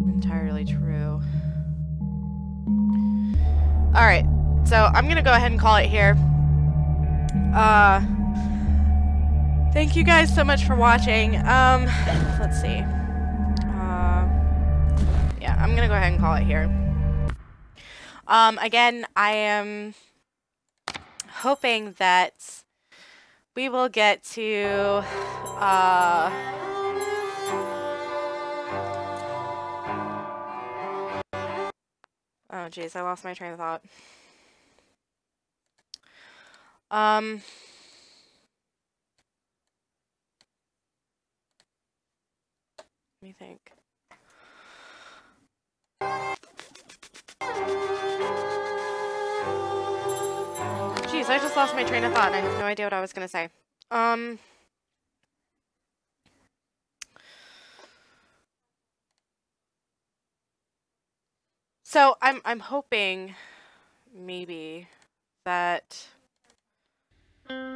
entirely true. Alright, so I'm gonna go ahead and call it here. Thank you guys so much for watching. Let's see. Yeah, I'm gonna go ahead and call it here. Again, I am hoping that we will get to, oh geez, I lost my train of thought. Let me think. Jeez, I just lost my train of thought and I have no idea what I was gonna say. So I'm hoping maybe that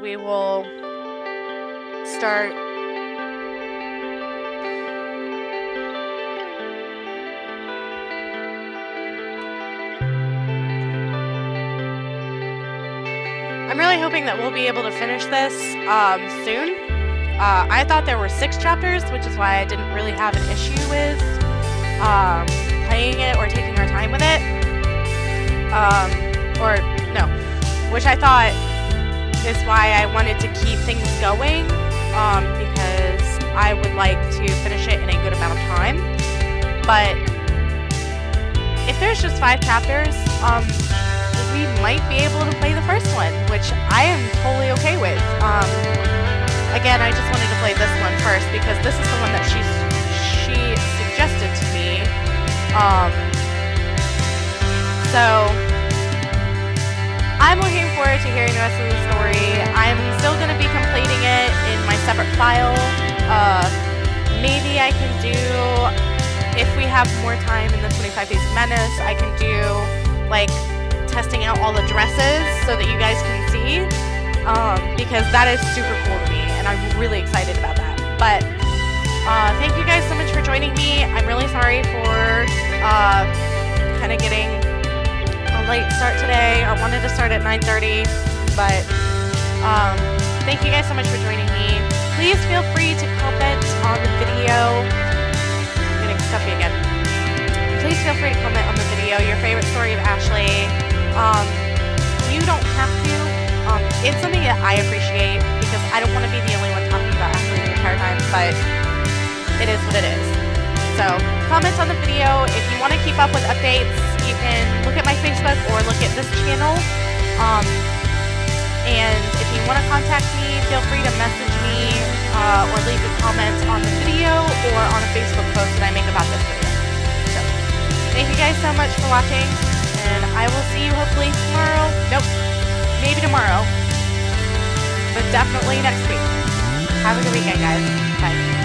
we will start I'm really hoping that we'll be able to finish this soon. I thought there were 6 chapters, which is why I didn't really have an issue with playing it or taking our time with it. Or no, which I thought is why I wanted to keep things going, because I would like to finish it in a good amount of time. But if there's just 5 chapters, we might be able to play the first one, which I am totally okay with. Again, I just wanted to play this one first because this is the one that she suggested to me. So I'm looking forward to hearing the rest of the story. I'm still going to be completing it in my separate file. Maybe I can do, if we have more time in the 25 Days of Madness, I can do like testing out all the dresses so that you guys can see, because that is super cool to me and I'm really excited about that. But thank you guys so much for joining me. I'm really sorry for kind of getting a late start today. I wanted to start at 9:30, but thank you guys so much for joining me. Please feel free to comment on the video. I'm getting stuffy again. Please feel free to comment on the video your favorite story of Ashleigh. You don't have to. It's something that I appreciate because I don't want to be the only one talking about Ashleigh the entire time, but it is what it is. So, comment on the video. If you want to keep up with updates, you can look at my Facebook or look at this channel. And if you want to contact me, feel free to message me or leave a comment on the video or on a Facebook post that I make about this video. So, thank you guys so much for watching. And I will see you hopefully tomorrow. Nope. Maybe tomorrow. But definitely next week. Have a good weekend, guys. Bye.